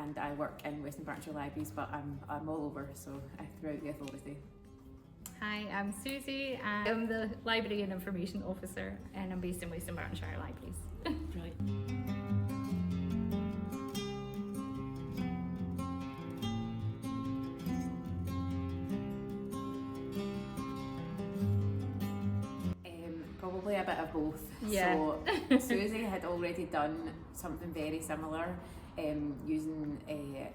and I work in West Dunbartonshire Libraries, but I'm all over, so throughout the authority. Hi, I'm Susie, and I'm the Library and Information Officer, and I'm based in West Dunbartonshire Libraries. Brilliant. Probably a bit of both. Yeah. So Susie had already done something very similar, using a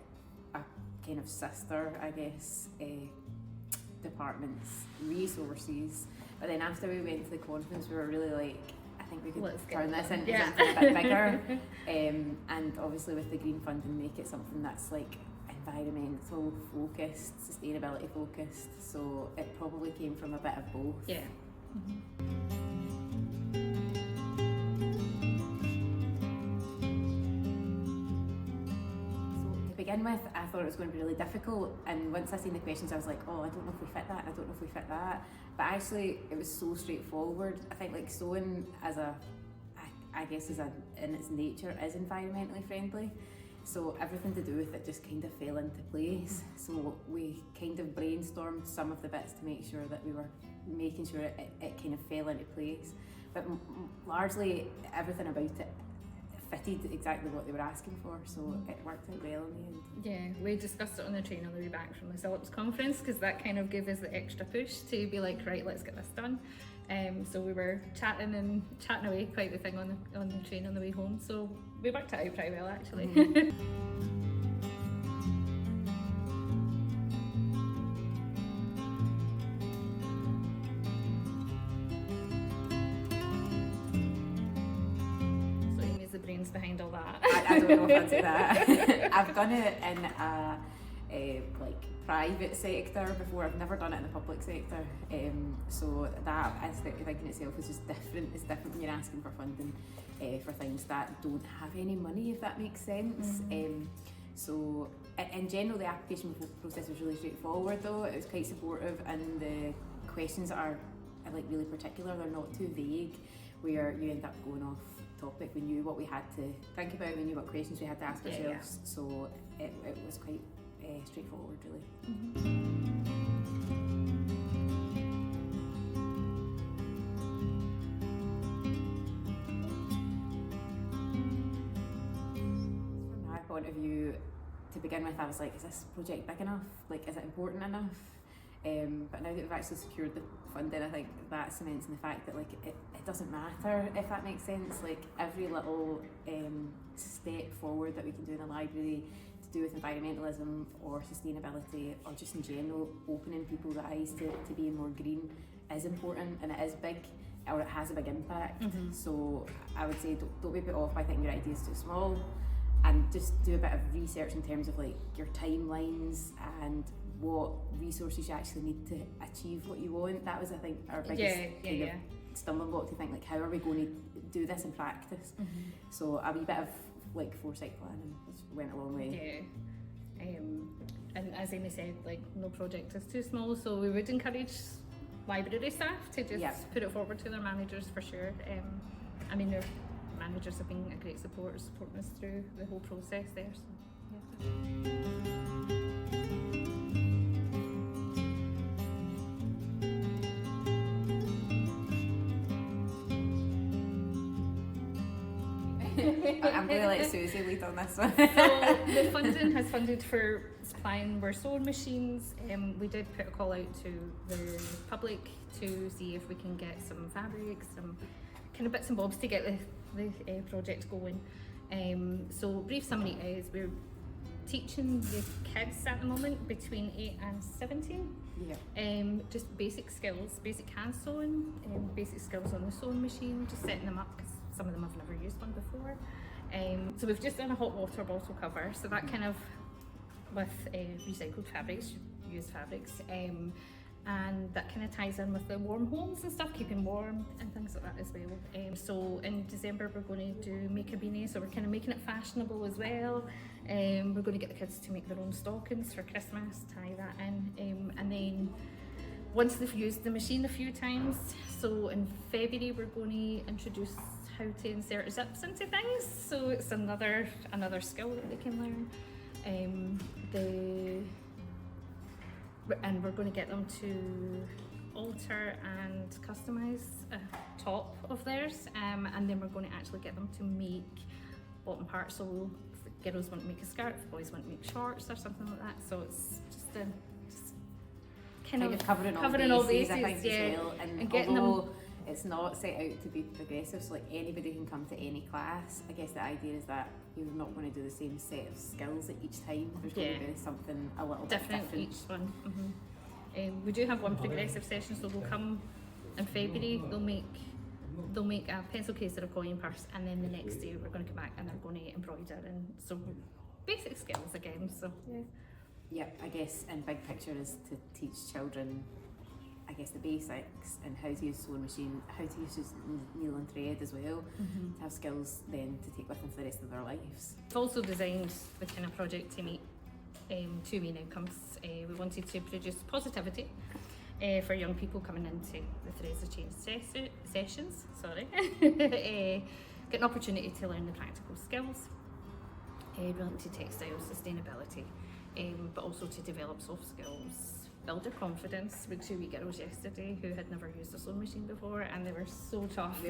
kind of sister, I guess, department's resources. But then after we went to the conference, we were really like, I think we could turn this into something a bit bigger. And obviously with the green funding, make it something that's like environmental focused, sustainability focused. So it probably came from a bit of both. Yeah. Begin with, I thought it was going to be really difficult, and once I seen the questions I was like, oh, I don't know if we fit that, I don't know if we fit that, but actually it was so straightforward. I think like sewing as I guess in its nature is environmentally friendly, so everything to do with it just kind of fell into place. So we kind of brainstormed some of the bits to make sure that we were making sure it kind of fell into place, but largely everything about it fitted exactly what they were asking for, so it worked out well in the end. Yeah, we discussed it on the train on the way back from the Phillips conference, because that kind of gave us the extra push to be like, right, let's get this done. So we were chatting away quite the thing on the train on the way home, so we worked it out pretty well actually. Behind all that. I don't know if I'd say that. I've done it in a like private sector before. I've never done it in the public sector. So that aesthetic thinking itself is just different. It's different when you're asking for funding for things that don't have any money, if that makes sense. So in general, the application process was really straightforward though. It was quite supportive, and the questions are like really particular. They're not too vague, where you end up going off topic. We knew what we had to think about, we knew what questions we had to ask ourselves, so it was quite straightforward really. From my point of view, to begin with, I was like, is this project big enough? Like, is it important enough? But now that we've actually secured the funding, I think that cements in the fact that like it doesn't matter, if that makes sense. Like every little step forward that we can do in the library to do with environmentalism or sustainability, or just in general opening people's eyes to being more green, is important, and it is big, or it has a big impact. So I would say don't be put off by thinking your idea is too small, and just do a bit of research in terms of like your timelines and what resources you actually need to achieve what you want. That was, I think, our biggest kind of stumbling block, to think like, how are we going to do this in practice? So a wee bit of like foresight planning went a long way. And as Amy said, like no project is too small, so we would encourage library staff to just put it forward to their managers for sure. I mean, their managers have been a great support, supporting us through the whole process there. So, I'm going to let Susie lead on this one. So the funding has funded for supplying our sewing machines. We did put a call out to the public to see if we can get some fabrics, some kind of bits and bobs to get the project going. So brief summary is we're teaching the kids at the moment between 8 and 17. Just basic skills, basic hand sewing, basic skills on the sewing machine, just setting them up because some of them have never used one before. So we've just done a hot water bottle cover, so that kind of with recycled fabrics, used fabrics, and that kind of ties in with the warm homes and stuff, keeping warm and things like that as well. So in December we're going to do make a beanie, so we're kind of making it fashionable as well. We're going to get the kids to make their own stockings for Christmas, tie that in, and then once they've used the machine a few times, so in February we're going to introduce how to insert zips into things, so it's another skill that they can learn. And we're going to get them to alter and customise a top of theirs, and then we're going to actually get them to make bottom parts. So if girls want to make a skirt, if boys want to make shorts or something like that. So it's just kind of covering all bases, I think, yeah, as well. And getting although them. It's not set out to be progressive, so like anybody can come to any class. I guess the idea is that you're not going to do the same set of skills at each time. There's going to be something a little bit different Each one. We do have one progressive session, so they'll come in February. They'll make a pencil case or a coin purse, and then the next day we're going to come back and they're going to embroider, and so basic skills again. So yeah, I guess in big picture is to teach children, I guess, the basics and how to use sewing machine, how to use needle and thread as well, to have skills then to take with them for the rest of their lives. We've also designed the kind of project to meet two main outcomes. We wanted to produce positivity for young people coming into the Threads of Change sessions, get an opportunity to learn the practical skills related to textiles, sustainability, but also to develop soft skills, build their confidence. With 2 wee girls yesterday who had never used a sewing machine before, and they were so chuffed.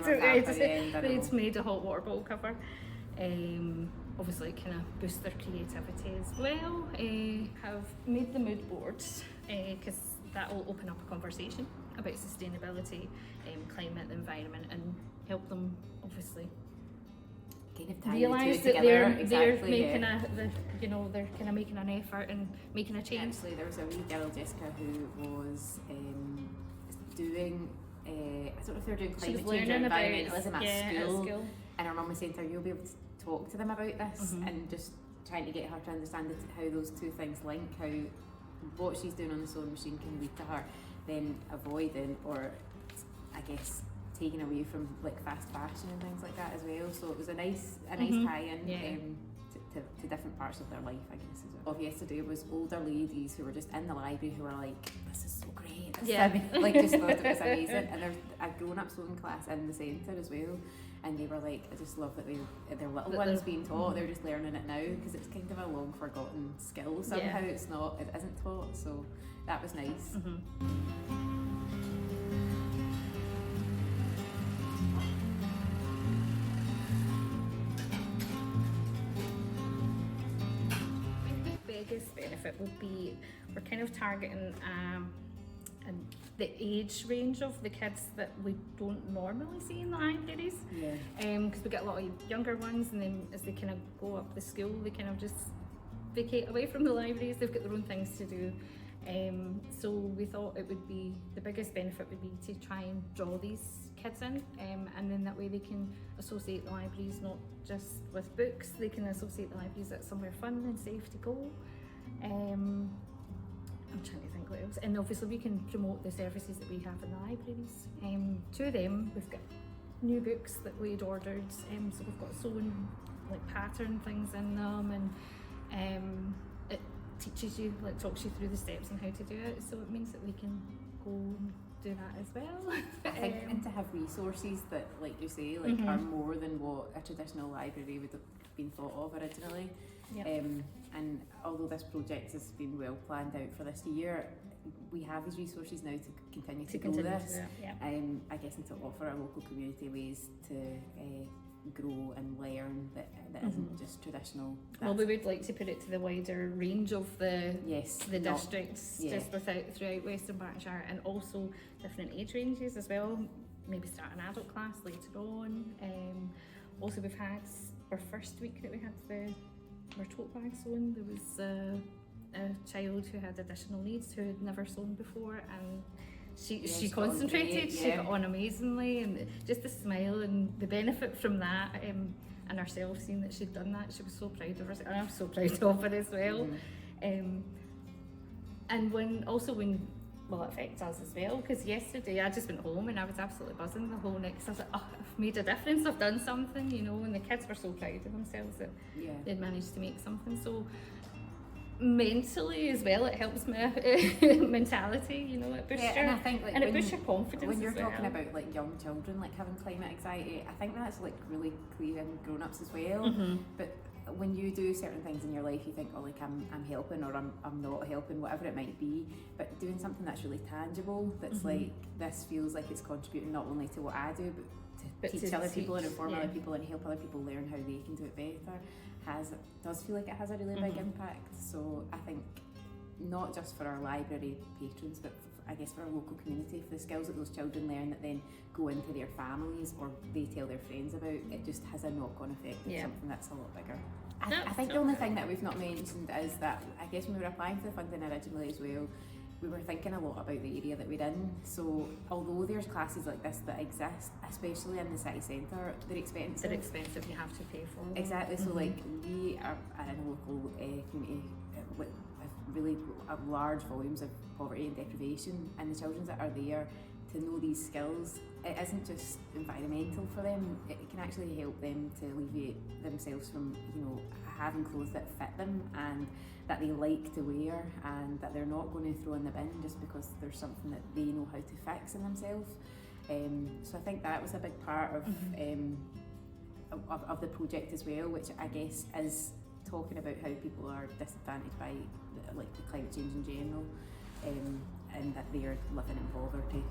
They'd made a hot water bottle cover. Obviously kind of boost their creativity as well. Have made the mood boards because that will open up a conversation about sustainability, climate, the environment, and help them obviously kind of realise that they're making they're kind of making an effort and making a change. Actually, there was a wee girl, Jessica, who was doing I don't know if they were doing climate change or environmentalism at school, and her mum was saying to her, you'll be able to talk to them about this, and just trying to get her to understand how those two things link, how what she's doing on the sewing machine can lead to her then avoiding, or I guess taken away from like fast fashion and things like that as well. So it was a nice tie-in to different parts of their life, I guess, as well. Yesterday was older ladies who were just in the library who were like, this is so great, like just thought it was amazing. And there's a grown-up sewing class in the centre as well, and they were like, I just love that their little ones being taught. They're just learning it now because it's kind of a long forgotten skill somehow. It isn't taught, so that was nice. Biggest benefit would be we're kind of targeting the age range of the kids that we don't normally see in the libraries. Because we get a lot of younger ones, and then as they kind of go up the school, they kind of just vacate away from the libraries. They've got their own things to do. So we thought it would be the biggest benefit would be to try and draw these kids in, and then that way they can associate the libraries not just with books, they can associate the libraries at somewhere fun and safe to go. I'm trying to think what else, and obviously we can promote the services that we have in the libraries. To them, we've got new books that we'd ordered, so we've got sewing like pattern things in them, and it teaches you, like talks you through the steps and how to do it, so it means that we can go and do that as well. I think, and to have resources that, like you say, like are more than what a traditional library would have been thought of originally. And although this project has been well planned out for this year, we have these resources now to continue to grow this. I guess, and to offer our local community ways to grow and learn that isn't just traditional. Well, we would like to put it to the wider range of the districts, just throughout West Dunbartonshire, and also different age ranges as well. Maybe start an adult class later on. Also, we've had our first week that we had our tote bag sewn. There was a child who had additional needs who had never sewn before, and she concentrated. She got on amazingly, and just the smile and the benefit from that, and herself seeing that she'd done that, she was so proud of herself, and I'm so proud of her as well. And when it affects us as well, because yesterday I just went home and I was absolutely buzzing the whole night, because I was like, oh, I've made a difference, I've done something, and the kids were so proud of themselves that they'd managed to make something. So mentally as well, it helps my mentality, it boosts and I think, like, and it boosts your confidence. When you're talking about like young children like having climate anxiety, I think that's like really clear in grown-ups as well. But when you do certain things in your life, you think, oh, like I'm helping, or I'm not helping, whatever it might be. But doing something that's really tangible, that's like, this feels like it's contributing not only to what I do, but to teach other people and inform other people and help other people learn how they can do it better, does feel like it has a really big impact. So I think not just for our library patrons, but I guess for our local community, for the skills that those children learn that then go into their families or they tell their friends about, it just has a knock-on effect of something that's a lot bigger. I think the only thing that we've not mentioned is that, I guess when we were applying for the funding originally as well, we were thinking a lot about the area that we're in. So although there's classes like this that exist, especially in the city centre, they're expensive. They're expensive, you have to pay for them. Exactly, so like we are in a local community with really large volumes of poverty and deprivation, and the children that are there, to know these skills, it isn't just environmental for them, it can actually help them to alleviate themselves from, you know, having clothes that fit them and that they like to wear, and that they're not going to throw in the bin just because there's something that they know how to fix in themselves. So I think that was a big part of the project as well, which I guess is talking about how people are disadvantaged by the climate change in general, and that they are living in poverty.